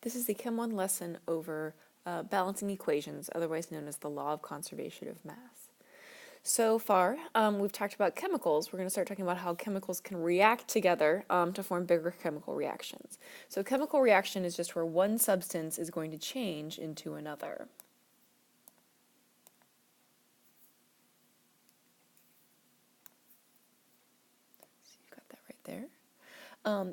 This is the Chem 1 lesson over balancing equations, otherwise known as the law of conservation of mass. So far, we've talked about chemicals. We're going to start talking about how chemicals can react together to form bigger chemical reactions. So a chemical reaction is just where one substance is going to change into another. So you've got that right there.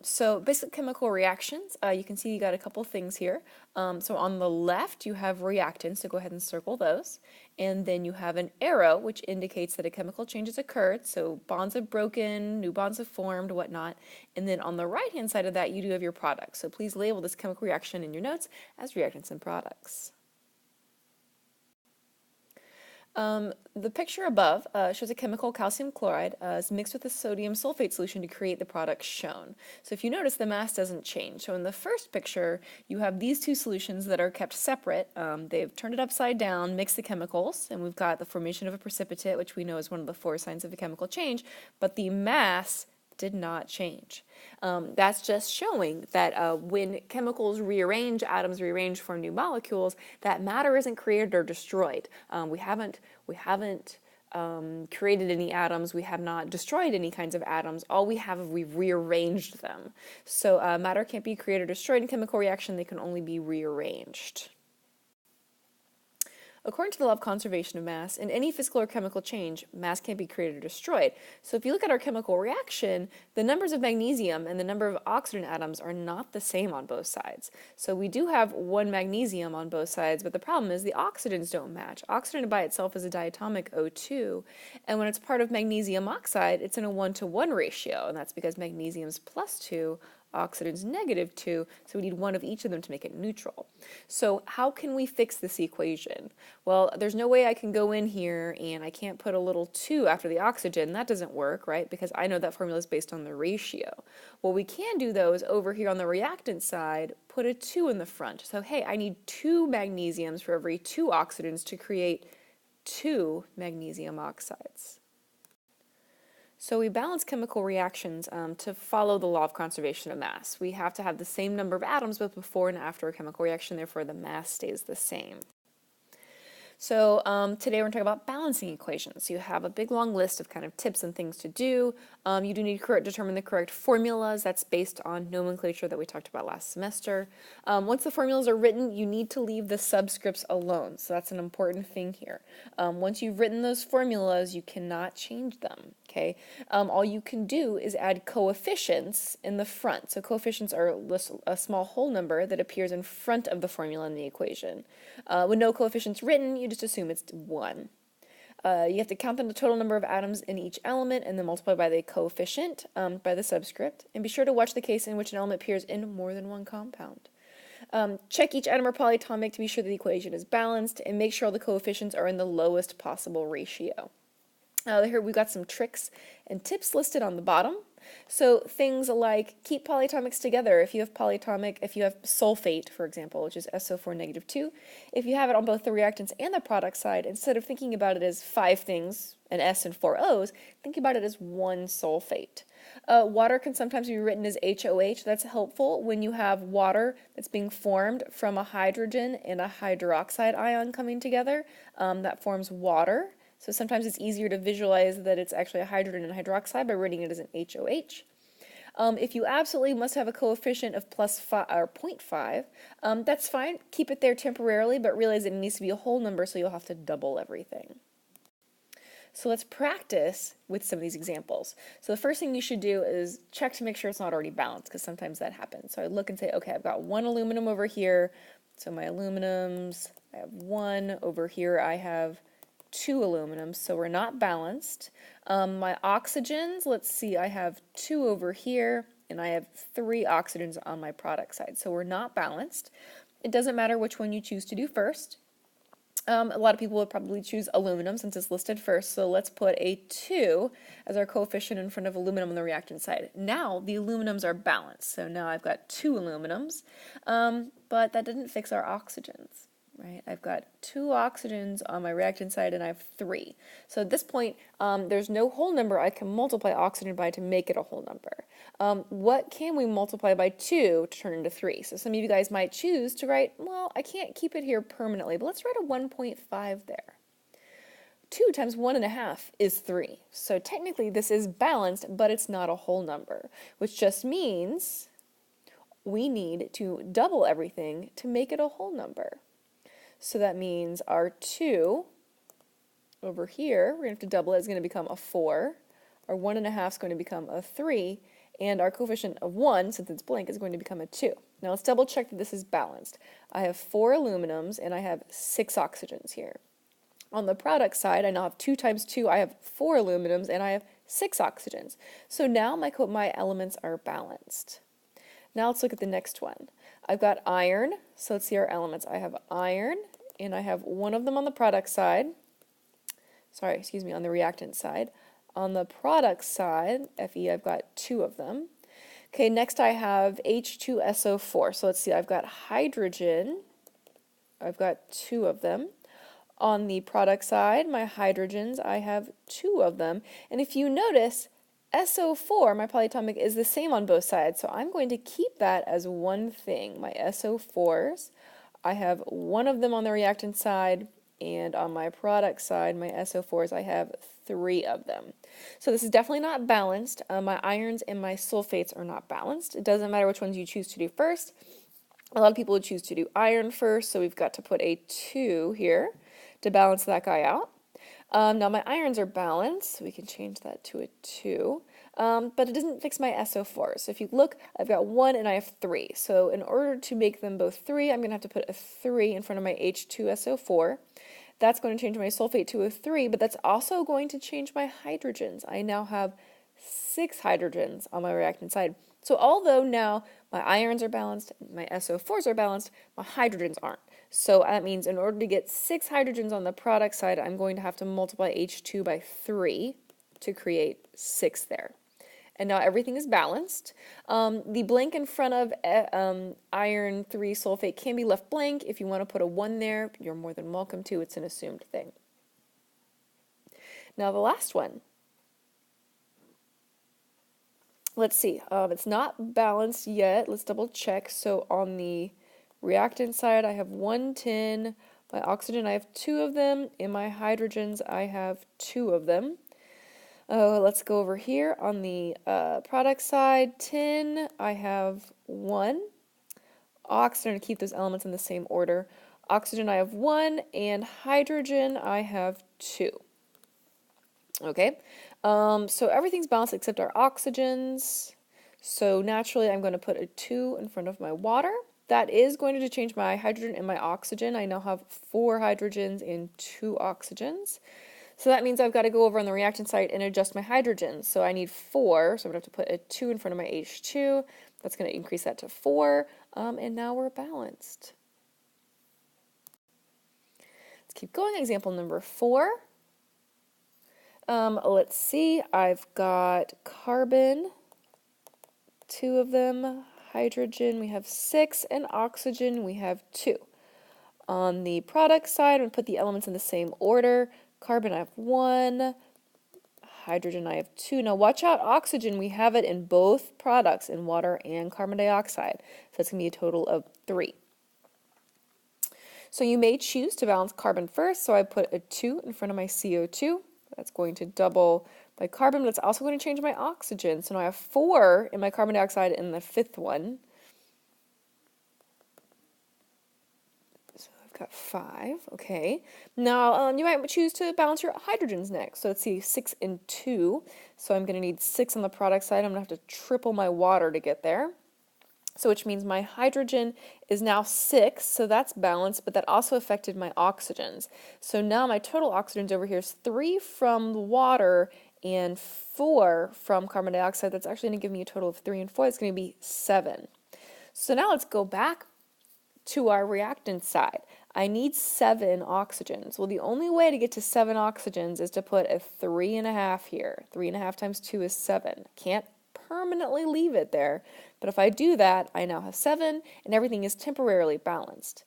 So basic chemical reactions, you can see you got a couple things here. So on the left you have reactants, so go ahead and circle those. And then you have an arrow which indicates that a chemical change has occurred, so bonds have broken, new bonds have formed, whatnot. And then on the right hand side of that you do have your products. So please label this chemical reaction in your notes as reactants and products. The picture above shows a chemical calcium chloride is mixed with a sodium sulfate solution to create the product shown. So if you notice, the mass doesn't change. So in the first picture, you have these two solutions that are kept separate. They've turned it upside down, mixed the chemicals, and we've got the formation of a precipitate, which we know is one of the 4 signs of a chemical change, but the mass did not change. That's just showing that when chemicals rearrange, atoms rearrange, form new molecules, that matter isn't created or destroyed. We haven't created any atoms. We have not destroyed any kinds of atoms. All we have is we've rearranged them. So matter can't be created or destroyed in chemical reaction. They can only be rearranged. According to the law of conservation of mass, in any physical or chemical change, mass can't be created or destroyed. So if you look at our chemical reaction, the numbers of magnesium and the number of oxygen atoms are not the same on both sides. So we do have 1 magnesium on both sides, but the problem is the oxygens don't match. Oxygen by itself is a diatomic O2, and when it's part of magnesium oxide, it's in a 1-to-1 ratio, and that's because magnesium's +2, oxygen's -2, so we need 1 of each of them to make it neutral. So how can we fix this equation? Well, there's no way I can go in here and I can't put a little 2 after the oxygen. That doesn't work, right? Because I know that formula is based on the ratio. What we can do, though, is over here on the reactant side, put a 2 in the front. So, hey, I need 2 magnesiums for every 2 oxygens to create 2 magnesium oxides. So we balance chemical reactions to follow the law of conservation of mass. We have to have the same number of atoms both before and after a chemical reaction, therefore the mass stays the same. So today we're going to talk about balancing equations. You have a big long list of kind of tips and things to do. You do need to determine the correct formulas. That's based on nomenclature that we talked about last semester. Once the formulas are written, you need to leave the subscripts alone. So that's an important thing here. Once you've written those formulas, you cannot change them. Okay. All you can do is add coefficients in the front. So coefficients are a small whole number that appears in front of the formula in the equation. With no coefficients written, you just assume it's 1. You have to count the total number of atoms in each element and then multiply by the coefficient, by the subscript. And be sure to watch the case in which an element appears in more than one compound. Check each atom or polyatomic to be sure that the equation is balanced, and make sure all the coefficients are in the lowest possible ratio. Here we've got some tricks and tips listed on the bottom. So things like keep polyatomics together. If you have sulfate, for example, which is SO4 2, if you have it on both the reactants and the product side, instead of thinking about it as 5 things, an S and 4 O's, think about it as 1 sulfate. Water can sometimes be written as HOH. That's helpful when you have water that's being formed from a hydrogen and a hydroxide ion coming together. That forms water. So sometimes it's easier to visualize that it's actually a hydrogen and hydroxide by writing it as an HOH. If you absolutely must have a coefficient of +5 or 0.5, that's fine. Keep it there temporarily, but realize it needs to be a whole number, so you'll have to double everything. So let's practice with some of these examples. So the first thing you should do is check to make sure it's not already balanced, because sometimes that happens. So I look and say, okay, I've got 1 aluminum over here. So my aluminums, I have 1 over here. I have 2 aluminums, so we're not balanced. My oxygens, let's see, I have 2 over here, and I have 3 oxygens on my product side, so we're not balanced. It doesn't matter which one you choose to do first. A lot of people would probably choose aluminum since it's listed first, so let's put a 2 as our coefficient in front of aluminum on the reactant side. Now the aluminums are balanced, so now I've got 2 aluminums, but that didn't fix our oxygens. right? I've got 2 oxygens on my reactant side and I have 3. So at this point, there's no whole number I can multiply oxygen by to make it a whole number. What can we multiply by 2 to turn into 3? So some of you guys might choose to write, well, I can't keep it here permanently, but let's write a 1.5 there. 2 times 1.5 is 3. So technically this is balanced, but it's not a whole number, which just means we need to double everything to make it a whole number. So that means our 2 over here, we're going to have to double it, is going to become a 4. Our 1.5 is going to become a 3. And our coefficient of 1, since it's blank, is going to become a 2. Now let's double check that this is balanced. I have 4 aluminums and I have 6 oxygens here. On the product side, I now have 2 times 2, I have 4 aluminums and I have 6 oxygens. So now my elements are balanced. Now let's look at the next one. I've got iron, so let's see our elements. I have iron, and I have 1 of them on the product side. Sorry, excuse me, on the reactant side. On the product side, Fe, I've got 2 of them. Okay, next I have H2SO4. So let's see, I've got hydrogen. I've got 2 of them. On the product side, my hydrogens, I have 2 of them. And if you notice, SO4, my polyatomic, is the same on both sides, so I'm going to keep that as one thing. My SO4s, I have 1 of them on the reactant side, and on my product side, my SO4s, I have 3 of them. So this is definitely not balanced. My irons and my sulfates are not balanced. It doesn't matter which ones you choose to do first. A lot of people would choose to do iron first, so we've got to put a 2 here to balance that guy out. Now my irons are balanced, so we can change that to a 2, but it doesn't fix my SO4. So if you look, I've got 1 and I have 3. So in order to make them both 3, I'm going to have to put a 3 in front of my H2SO4. That's going to change my sulfate to a 3, but that's also going to change my hydrogens. I now have 6 hydrogens on my reactant side. So although now my irons are balanced, my SO4s are balanced, my hydrogens aren't. So that means in order to get 6 hydrogens on the product side, I'm going to have to multiply H2 by 3 to create 6 there. And now everything is balanced. The blank in front of iron 3 sulfate can be left blank. If you want to put a 1 there, you're more than welcome to. It's an assumed thing. Now the last one. Let's see. It's not balanced yet. Let's double check. So on the reactant side, I have 1 tin. My oxygen, I have 2 of them. In my hydrogens, I have 2 of them. Let's go over here on the product side. Tin, I have 1. Oxygen, to keep those elements in the same order. Oxygen, I have 1. And hydrogen, I have 2. Okay, so everything's balanced except our oxygens. So naturally, I'm going to put a 2 in front of my water. That is going to change my hydrogen and my oxygen. I now have 4 hydrogens and 2 oxygens. So that means I've got to go over on the reactant side and adjust my hydrogens. So I need 4, so I'm going to have to put a 2 in front of my H2. That's going to increase that to 4, and now we're balanced. Let's keep going. Example number 4. Let's see, I've got carbon, 2 of them, hydrogen, we have 6, and oxygen, we have 2. On the product side, I'm going to put the elements in the same order. Carbon, I have 1, hydrogen, I have 2. Now watch out, oxygen, we have it in both products, in water and carbon dioxide. So it's going to be a total of 3. So you may choose to balance carbon first, so I put a 2 in front of my CO2. That's going to double my carbon, but it's also going to change my oxygen. So now I have 4 in my carbon dioxide in the 5th one. So I've got 5, okay. Now you might choose to balance your hydrogens next. So let's see, 6 and 2. So I'm going to need 6 on the product side. I'm going to have to triple my water to get there. So which means my hydrogen is now 6, so that's balanced, but that also affected my oxygens. So now my total oxygens over here is 3 from the water and 4 from carbon dioxide. That's actually going to give me a total of 3 and 4. It's going to be 7. So now let's go back to our reactant side. I need 7 oxygens. Well, the only way to get to 7 oxygens is to put a 3.5 here. 3.5 times 2 is 7. Can't permanently leave it there, but if I do that, I now have 7 and everything is temporarily balanced.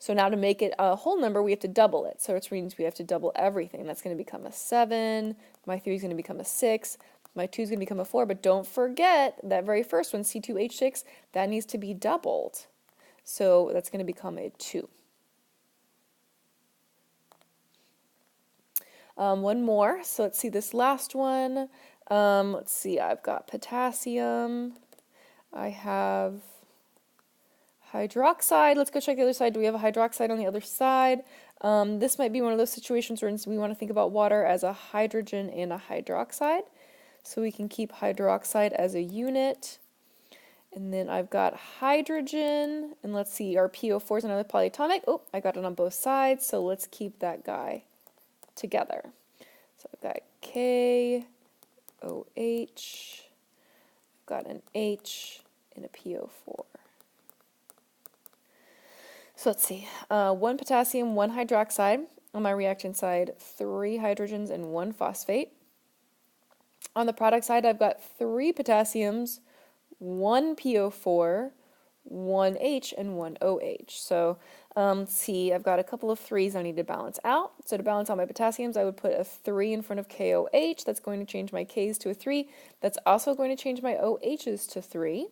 So now to make it a whole number, we have to double it. So which means we have to double everything. That's going to become a 7. My 3 is going to become a 6. My 2 is going to become a 4. But don't forget that very first one, C2H6, that needs to be doubled. So that's going to become a 2. One more. So let's see this last one. Let's see, I've got potassium. I have hydroxide. Let's go check the other side. Do we have a hydroxide on the other side? This might be one of those situations where we want to think about water as a hydrogen and a hydroxide. So we can keep hydroxide as a unit. And then I've got hydrogen, and let's see, our PO4 is another polyatomic. Oh, I got it on both sides, so let's keep that guy together. So I've got KOH, I've got an H, and a PO4. So let's see, 1 potassium, 1 hydroxide. On my reaction side, 3 hydrogens and 1 phosphate. On the product side, I've got 3 potassiums, 1 PO4, 1 H, and 1 OH. So let's see, I've got a couple of 3s I need to balance out. So to balance out my potassiums, I would put a 3 in front of KOH. That's going to change my Ks to a 3. That's also going to change my OHs to 3.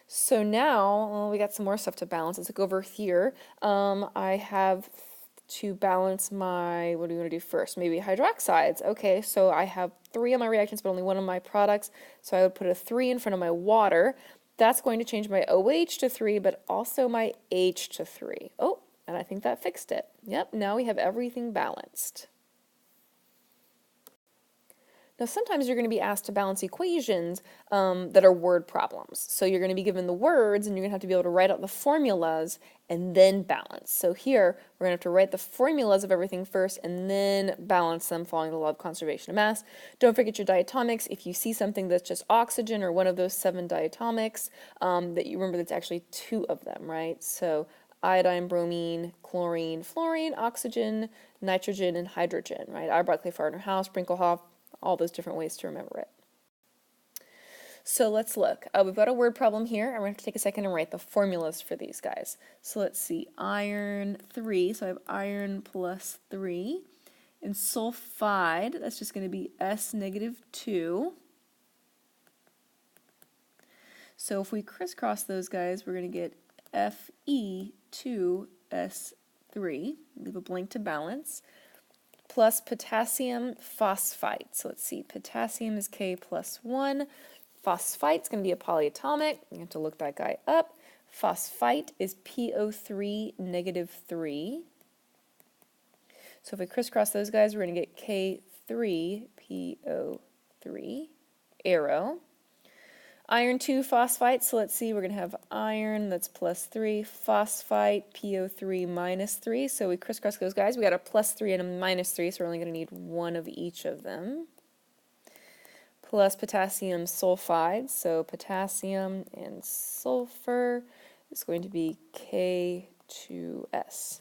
So now we got some more stuff to balance. Let's look over here. I have to balance my, what do we want to do first? Maybe hydroxides. Okay, so I have 3 on my reactions, but only 1 on my products. So I would put a 3 in front of my water. That's going to change my OH to 3, but also my H to 3. Oh, and I think that fixed it. Yep, now we have everything balanced. Now, sometimes you're going to be asked to balance equations that are word problems. So you're going to be given the words, and you're going to have to be able to write out the formulas and then balance. So here, we're going to have to write the formulas of everything first and then balance them following the law of conservation of mass. Don't forget your diatomics. If you see something that's just oxygen or one of those 7 diatomics, that you remember that's actually 2 of them, right? So iodine, bromine, chlorine, fluorine, oxygen, nitrogen, and hydrogen, right? I brought Clay Farner House, Brinkelhoff, all those different ways to remember it. So let's look. We've got a word problem here, and we're going to have to take a second and write the formulas for these guys. So let's see, iron 3, so I have iron plus 3, and sulfide, that's just going to be S negative 2. So if we crisscross those guys, we're going to get Fe2S3, leave a blank to balance, plus potassium phosphite. So let's see, potassium is K plus 1. Phosphite's going to be a polyatomic. You have to look that guy up. Phosphite is PO3 negative 3. So if we crisscross those guys, we're going to get K3PO3, arrow. Iron 2 phosphite, so let's see, we're going to have iron, that's plus 3, phosphite, PO3 minus 3, so we crisscross those guys. We got a plus 3 and a minus 3, so we're only going to need 1 of each of them. Plus potassium sulfide, so potassium and sulfur is going to be K2S.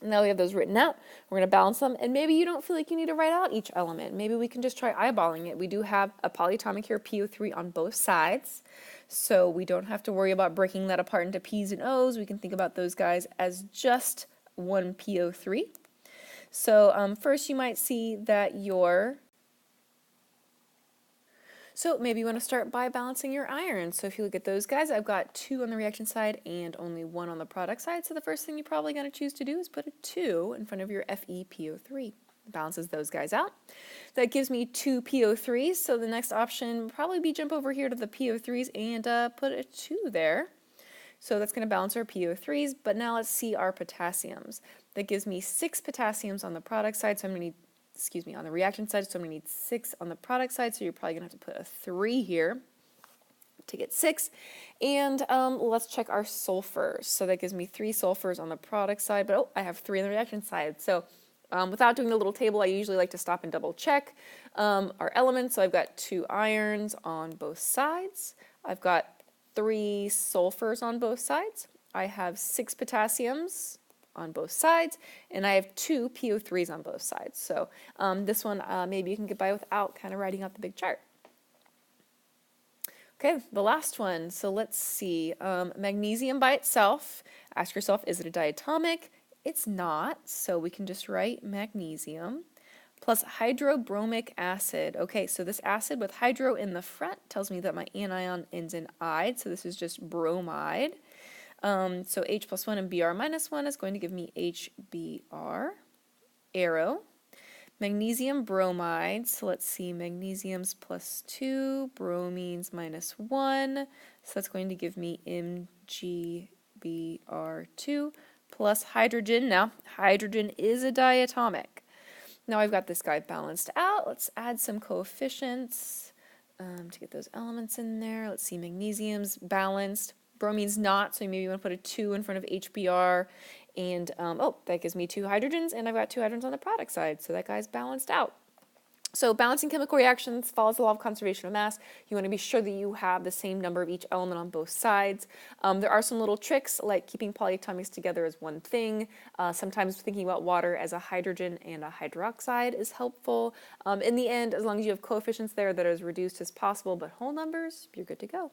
Now we have those written out. We're going to balance them, and maybe you don't feel like you need to write out each element. Maybe we can just try eyeballing it. We do have a polyatomic here, PO3, on both sides, so we don't have to worry about breaking that apart into P's and O's. We can think about those guys as just one PO3. So first you might see that So maybe you want to start by balancing your iron. So if you look at those guys, I've got 2 on the reaction side and only 1 on the product side. So the first thing you're probably going to choose to do is put a 2 in front of your FePO3. Balances those guys out. That gives me 2 PO3s. So the next option would probably be jump over here to the PO3s and put a 2 there. So that's going to balance our PO3s. But now let's see our potassiums. That gives me 6 potassiums on the product side. So I'm going to need on the reaction side, so I'm going to need 6 on the product side, so you're probably going to have to put a 3 here to get 6. And let's check our sulfurs. So that gives me 3 sulfurs on the product side, but I have 3 on the reaction side. So without doing the little table, I usually like to stop and double check our elements. So I've got 2 irons on both sides. I've got 3 sulfurs on both sides. I have 6 potassiums on both sides, and I have 2 PO3s on both sides. So this one maybe you can get by without kind of writing out the big chart. Okay, the last one. So let's see. Magnesium by itself. Ask yourself, is it a diatomic? It's not, so we can just write magnesium. Plus hydrobromic acid. Okay, so this acid with hydro in the front tells me that my anion ends in "ide," so this is just bromide. So H plus 1 and Br minus 1 is going to give me HBr. Arrow. Magnesium bromide, so let's see, magnesium's plus 2, bromines minus 1, so that's going to give me MgBr2 plus hydrogen. Now, hydrogen is a diatomic. Now I've got this guy balanced out. Let's add some coefficients to get those elements in there. Let's see, magnesium's balanced. Bromine's not, so maybe you want to put a 2 in front of HBr. And, oh, that gives me 2 hydrogens, and I've got 2 hydrogens on the product side, so that guy's balanced out. So balancing chemical reactions follows the law of conservation of mass. You want to be sure that you have the same number of each element on both sides. There are some little tricks, like keeping polyatomics together as one thing. Sometimes thinking about water as a hydrogen and a hydroxide is helpful. In the end, as long as you have coefficients there that are as reduced as possible, but whole numbers, you're good to go.